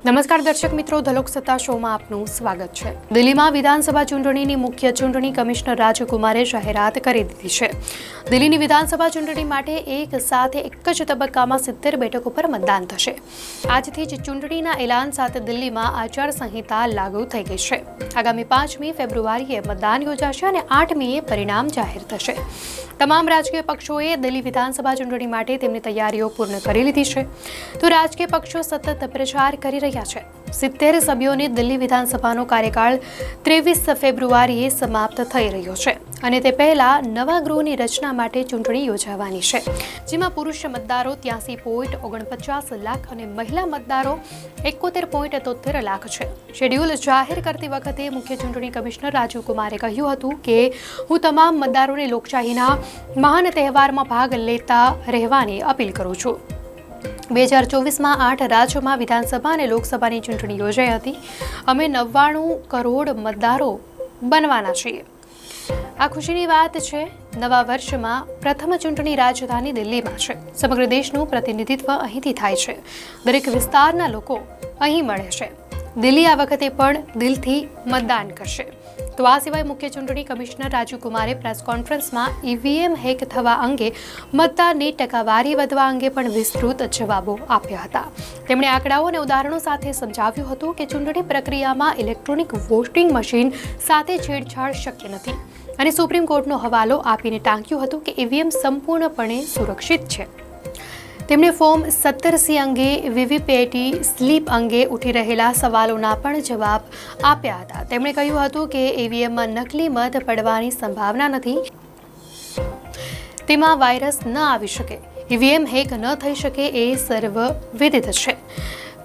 નમસ્કાર દર્શક મિત્રો, ધ લોકસત્તા શોમાં આપનું સ્વાગત છે। દિલ્હીમાં વિધાનસભા ચૂંટણીની મુખ્ય ચૂંટણી કમિશનર રાજીવકુમારે જાહેરાત કરી દીધી છે। દિલ્હીની વિધાનસભા ચૂંટણી માટે એક સાથે એક જ તબક્કામાં 70 બેઠકો પર મતદાન થશે। આજથી જ ચૂંટણીના એલાન સાથે દિલ્હીમાં આચારસંહિતા લાગુ થઈ ગઈ છે। આગામી 5મી ફેબ્રુઆરીએ મતદાન યોજાશે અને 8મીએ પરિણામ જાહેર થશે। તમામ રાજકીય પક્ષોએ દિલ્હી વિધાનસભા ચૂંટણી માટે તેમની તૈયારીઓ પૂર્ણ કરી લીધી છે, તો રાજકીય પક્ષો સતત પ્રચાર કરી રહ્યા છે। 70 સભ્યોની દિલ્હી વિધાનસભાનો કાર્યકાળ 23 ફેબ્રુઆરીએ સમાપ્ત થઈ રહ્યો છે અને તે પહેલા નવા ગૃહની રચના માટે ચૂંટણી યોજાવાની છે, જેમાં પુરુષ મતદારો 83.49 લાખ અને મહિલા મતદારો 71.73 લાખ છે। શેડ્યુલ જાહેર કરતી વખતે મુખ્ય ચૂંટણી કમિશનર રાજીવકુમારે કહ્યું હતું કે હું તમામ મતદારોને લોકશાહીના મહાન તહેવારમાં ભાગ લેતા રહેવાની અપીલ કરું છું। 2024માં 8 રાજ્યોમાં વિધાનસભા અને લોકસભાની ચૂંટણી યોજાઈ હતી। અમે 99 કરોડ મતદારો બનવાના છીએ। આ ખુશીની વાત છે। નવા વર્ષમાં પ્રથમ ચૂંટણી રાજધાની દિલ્હીમાં છે। સમગ્ર દેશનું પ્રતિનિધિત્વ અહીંથી થાય છે। દરેક વિસ્તારના લોકો અહીં મળે છે। દિલ્હી આ વખતે પણ દિલથી મતદાન કરશે। તો આ સિવાય મુખ્ય ચૂંટણી કમિશનર રાજીવકુમારે પ્રેસ કોન્ફરન્સમાં ઈવીએમ હેક થવા અંગે મતદાનની ટકાવારી વધવા અંગે પણ વિસ્તૃત જવાબો આપ્યા હતા। તેમણે આંકડાઓ અને ઉદાહરણો સાથે સમજાવ્યું હતું કે ચૂંટણી પ્રક્રિયામાં ઇલેક્ટ્રોનિક વોટિંગ મશીન સાથે છેડછાડ શક્ય નથી અને સુપ્રીમ કોર્ટનો હવાલો આપીને ટાંક્યું હતું કે ઈવીએમ સંપૂર્ણપણે સુરક્ષિત છે। તેમણે ફોર્મ 17C અંગે વીવીપીએટી સ્લીપ અંગે ઉઠી રહેલા સવાલોના પણ જવાબ આપ્યા હતા। તેમણે કહ્યું હતું કે ઈવીએમમાં નકલી મત પડવાની સંભાવના નથી, તેમાં વાયરસ ન આવી શકે, ઈવીએમ હેક ન થઈ શકે એ સર્વવિદિત છે।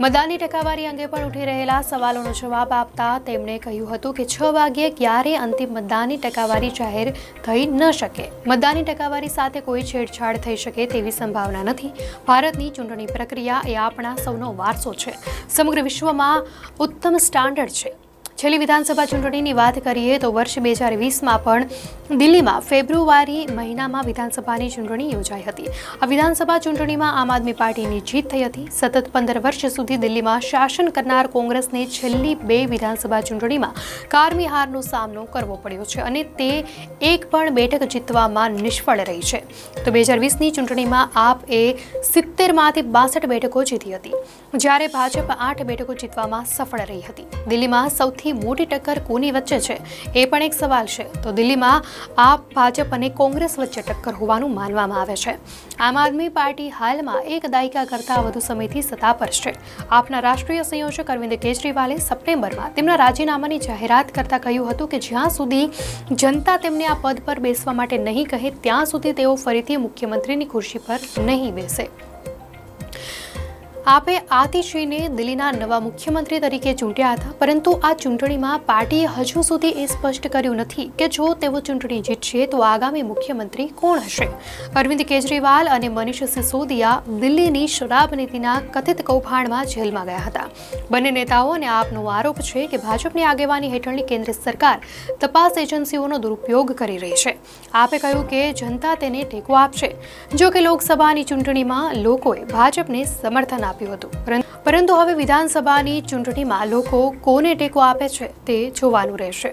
મતદાનની ટકાવારી અંગે પણ ઉઠી રહેલા સવાલોનો જવાબ આપતા તેમણે કહ્યું હતું કે 6 વાગ્યે ક્યારે અંતિમ મતદાનની ટકાવારી જાહેર થઈ ન શકે। મતદાનની ટકાવારી સાથે કોઈ છેડછાડ થઈ શકે તેવી સંભાવના નથી। ભારતની ચૂંટણી પ્રક્રિયા એ આપણા સૌનો વારસો છે, સમગ્ર વિશ્વમાં ઉત્તમ સ્ટાન્ડર્ડ છે। છેલ્લી વિધાનસભા ચૂંટણીની વાત કરીએ તો વર્ષ 2020માં પણ દિલ્હીમાં ફેબ્રુઆરી મહિનામાં વિધાનસભાની ચૂંટણી યોજાઈ હતી। આ વિધાનસભા ચૂંટણીમાં આમ આદમી પાર્ટીની જીત થઈ હતી। સતત 15 વર્ષ સુધી દિલ્હીમાં શાસન કરનાર કોંગ્રેસને છેલ્લી 2 વિધાનસભા ચૂંટણીમાં કારમી હારનો સામનો કરવો પડ્યો છે અને તે એક પણ બેઠક જીતવામાં નિષ્ફળ રહી છે। તો 2020ની ચૂંટણીમાં આપ એ 70માંથી 62 બેઠકો જીતી હતી, જ્યારે ભાજપ 8 બેઠકો જીતવામાં સફળ રહી હતી। દિલ્હીમાં સૌથી મોટી ટક્કર કોની વચ્ચે છે એ પણ એક સવાલ છે। તો દિલ્હીમાં આપ, ભાજપ અને કોંગ્રેસ વચ્ચે ટક્કર હોવાનું માનવામાં આવે છે। આમ આદમી પાર્ટી હાલમાં એક દાયકા કરતાં વધુ સમયથી સત્તા પર છે। આપના રાષ્ટ્રીય સંયોજક અરવિંદ કેજરીવાલે સપ્ટેમ્બરમાં તેમના રાજીનામાની જાહેરાત કરતા કહ્યું હતું કે જ્યાં સુધી જનતા તેમને આ પદ પર બેસવા માટે નહીં કહે ત્યાં સુધી તેઓ ફરીથી મુખ્યમંત્રીની ખુરશી પર નહીં બેસે। આપે આતિશીને દિલ્હીના નવા મુખ્યમંત્રી તરીકે ચૂંટ્યા હતા, પરંતુ આ ચૂંટણીમાં પાર્ટીએ હજુ સુધી એ સ્પષ્ટ કર્યું નથી કે જો તેઓ ચૂંટણી જીતશે તો આગામી મુખ્યમંત્રી કોણ હશે। અરવિંદ કેજરીવાલ અને મનીષ સિસોદિયા દિલ્હીની શરાબ નીતિના કથિત કૌભાંડમાં જેલમાં ગયા હતા। બંને નેતાઓ અને આપનો આરોપ છે કે ભાજપની આગેવાની હેઠળની કેન્દ્ર સરકાર તપાસ એજન્સીઓનો દુરુપયોગ કરી રહી છે। આપે કહ્યું કે જનતા તેને ટેકો આપશે। જો કે લોકસભાની ચૂંટણીમાં લોકોએ ભાજપને સમર્થન આપ્યું હતું, પરંતુ હવે વિધાનસભાની ચૂંટણીમાં લોકો કોને ટેકો આપે છે તે જોવાનું રહેશે।